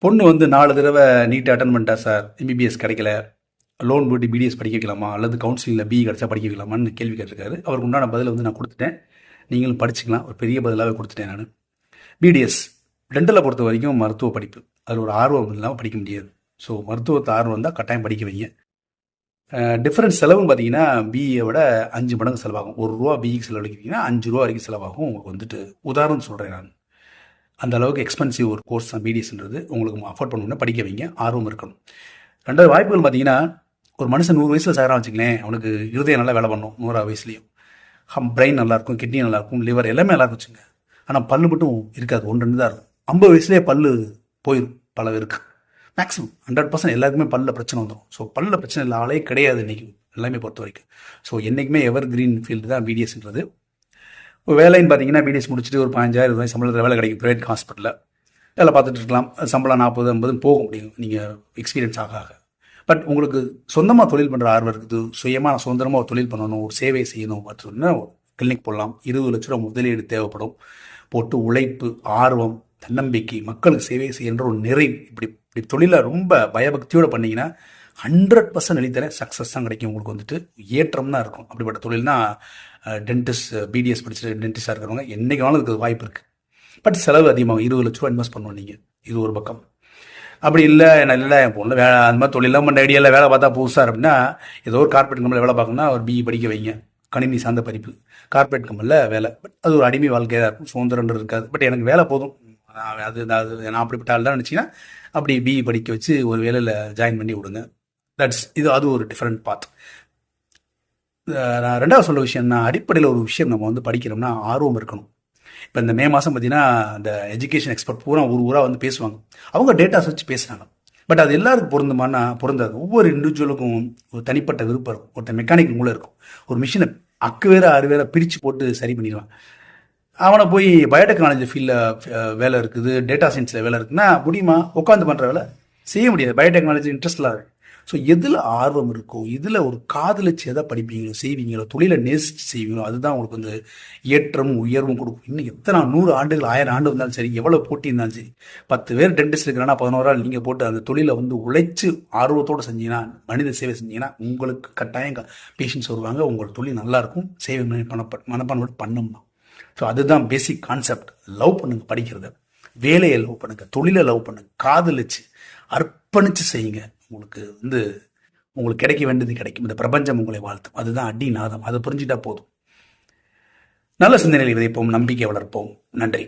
பொண்ணு வந்து 4 தடவை நீட் அட்டன் பண்ணிட்டா சார், எம்பிபிஎஸ் கிடைக்கல. லோன் போட்டு பிடிஎஸ் படிக்க வைக்கலாமா, அல்லது கவுன்சிலிங்கில் பிஇ கிடச்சா படிக்க வைக்கலாமான்னு கேள்வி கேட்டிருக்காரு. அவருக்கு உண்டான பதிலை வந்து நான் கொடுத்துட்டேன். நீங்களும் படிச்சுக்கலாம். ஒரு பெரிய பதிலாகவே கொடுத்துட்டேன் நான். பிடிஎஸ் டென்டலை பொறுத்த வரைக்கும் மருத்துவ படிப்பு. அதில் ஒரு ஆர்வம் இல்லாமல் படிக்க முடியாது. ஸோ மருத்துவத்தை ஆர்வம் இருந்தால் கட்டாயம் படிக்க வைங்க. டிஃப்ரெண்ட் செலவுன்னு பார்த்தீங்கன்னா பிஇயை விட 5 மடங்கு செலவாகும். ₹1 பிஇக்கு செலவழிக்கிறீங்கன்னா ₹5 வரைக்கும் செலவாகும். உங்களுக்கு வந்துட்டு உதாரணம் சொல்கிறேன் நான். அந்த அளவுக்கு எக்ஸ்பென்சிவ் ஒரு கோர்ஸ் தான் பிடிஎஸ்ன்றது. உங்களுக்கு அஃபோர்ட் பண்ணணும்னா படிக்க வைங்க, ஆர்வம் இருக்கணும். ரெண்டாவது வாய்ப்புகள் பார்த்தீங்கன்னா, ஒரு மனுஷன் 100 வயசில் சாகிறான் வச்சுக்கலேன், அவனுக்கு இருதயம் நல்லா வேலை பண்ணும் 100 வயசுலேயும். பிரெயின் நல்லாயிருக்கும், கிட்னி நல்லாயிருக்கும், லிவர் எல்லாமே நல்லா இருக்கும் வச்சுங்க. ஆனால் பல்லு மட்டும் இருக்காது, 1-2 தான் இருக்கும். 50 வயசுலேயே பல்லு போயிடும் பல பேருக்கு. மேக்ஸிமம் 100% எல்லாருக்குமே பல்ல பிரச்சனை வந்துடும். ஸோ பல்ல பிரச்சனை இல்லை ஆளே கிடையாது இன்றைக்கி எல்லாமே பொறுத்த வரைக்கும். ஸோ என்றைக்குமே எவர் கிரீன் ஃபீல்டு தான் பிடிஎஸ்ன்றது. வேலைன்னு பார்த்தீங்கன்னா பிடிஎஸ் முடிச்சுட்டு ஒரு 15,000 சம்பளத்தில் வேலை கிடைக்கும் ப்ரைவேட் ஹாஸ்பிட்டலில் வேலை பார்த்துட்டு இருக்கலாம். சம்பளம் 40-50 போக முடியும் நீங்கள் எக்ஸ்பீரியன்ஸ் ஆக. பட் உங்களுக்கு சொந்தமாக தொழில் பண்ணுற ஆர்வம் இருக்குது, சுயமாக சுதந்திரமாக ஒரு தொழில் பண்ணணும், ஒரு சேவை செய்யணும் அப்படின்னா கிளினிக் போடலாம். 20 லட்ச ரூபா முதலீடு தேவைப்படும். போட்டு உழைப்பு, ஆர்வம், தன்னம்பிக்கை, மக்களுக்கு சேவை செய்கின்ற ஒரு நிறைவு, இப்படி தொழிலை ரொம்ப பயபக்தியோடு பண்ணிங்கன்னா 100% எழுதித்தரேன், சக்ஸஸ் தான் கிடைக்கும். உங்களுக்கு வந்துட்டு ஏற்றம் தான் இருக்கும். அப்படிப்பட்ட தொழில்னா டென்டிஸ்ட், பிடிஎஸ் படிச்சுட்டு டென்டிஸ்டாக இருக்கிறவங்க என்றைக்கு வேணாலும் இருக்கிறது வாய்ப்பு இருக்குது. பட் செலவு அதிகமாகும். 20 லட்ச ரூபா இன்வெஸ்ட் பண்ணுவோம் நீங்கள். இது ஒரு பக்கம். அப்படி இல்லை நல்ல என் பொண்ணு வேலை அந்த மாதிரி தொழிலாம் பண்ண ஐடியாவில் வேலை பார்த்தா புதுசாக அப்படின்னா ஏதோ ஒரு கார்பரேட் கம்பெனியில் வேலை பார்க்கணும்னா ஒரு பிஇ படிக்க வைங்க. கணினி சார்ந்த படிப்பு, கார்பரேட் கம்பெனியில் வேலை. பட் அது ஒரு அடிமை வாழ்க்கையாக தான் இருக்கும், சுதந்திரம் இருக்காது. பட் எனக்கு வேலை போதும், அது நான் அப்படிப்பட்ட ஆள் தான் நினச்சிங்கன்னா அப்படி பிஇ படிக்க வச்சு ஒரு வேலையில் ஜாயின் பண்ணி விடுங்க. அது ஒரு டிஃப்ரெண்ட் பாத். நான் ரெண்டாவது சொல்ல விஷயம், நான் அடிப்படையில் ஒரு விஷயம் நம்ம வந்து படிக்கிறோம்னா ஆர்வம் இருக்கணும். இப்போ இந்த மே மாதம் பார்த்தீங்கன்னா இந்த எஜுகேஷன் எக்ஸ்பர்ட் பூரா ஊராக வந்து பேசுவாங்க. அவங்க டேட்டாஸ் வச்சு பேசுகிறாங்க. பட் அது எல்லாருக்கும் பொருந்துமானா பொருந்தாது. ஒவ்வொரு இண்டிவிஜுவலுக்கும் ஒரு தனிப்பட்ட விருப்பம் இருக்கும். ஒருத்தர் மெக்கானிக்கல் மூலம் இருக்கும். ஒரு மிஷினை வேறு 6 வேற பிரித்து போட்டு சரி பண்ணிடுவான். அவனை போய் பயோடெக்னாலஜி ஃபீல்டில் வேலை இருக்குது, டேட்டா சயின்ஸில் வேலை இருக்குன்னா முடியுமா? உட்காந்து பண்ணுற வேலை செய்ய முடியாது. பயோடெக்னாலஜி இன்ட்ரெஸ்ட் இல்லாது. ஸோ எதில் ஆர்வம் இருக்கோ, இதில் ஒரு காதலிச்சு எதை படிப்பீங்களோ, செய்வீங்களோ, தொழிலை நேசித்து செய்வீங்களோ, அதுதான் உங்களுக்கு வந்து ஏற்றமும் உயர்வும் கொடுக்கும். இன்னும் எத்தனை 100 ஆண்டுகள் 1000 ஆண்டு வந்தாலும் சரி, எவ்வளோ போட்டி இருந்தாலும் சரி, 10 பேர் டென்டிஸ்ட் இருக்கிறான்னா 11 ஆள் நீங்கள் போட்டு அந்த தொழிலை வந்து உழைச்சி ஆர்வத்தோடு செஞ்சீங்கன்னா, மனித சேவை செஞ்சீங்கன்னா உங்களுக்கு கட்டாயம் பேஷன்ஸ் வருவாங்க. உங்கள் தொழில் நல்லாயிருக்கும். சேவை மனப்பான்மை பண்ணணும். ஸோ அதுதான் பேசிக் கான்செப்ட். லவ் பண்ணுங்க, படிக்கிறத, வேலையை லவ் பண்ணுங்க, தொழிலை லவ் பண்ணுங்க, காதலிச்சு அர்ப்பணித்து செய்யுங்க. உங்களுக்கு கிடைக்க வேண்டியது கிடைக்கும். இந்த பிரபஞ்சம் உங்களை வாழ்த்தும். அதுதான் அடி நாதம். அதை புரிஞ்சுட்டா போதும். நல்ல சிந்தனைகளை விதைப்போம், நம்பிக்கை வளர்ப்போம். நன்றி.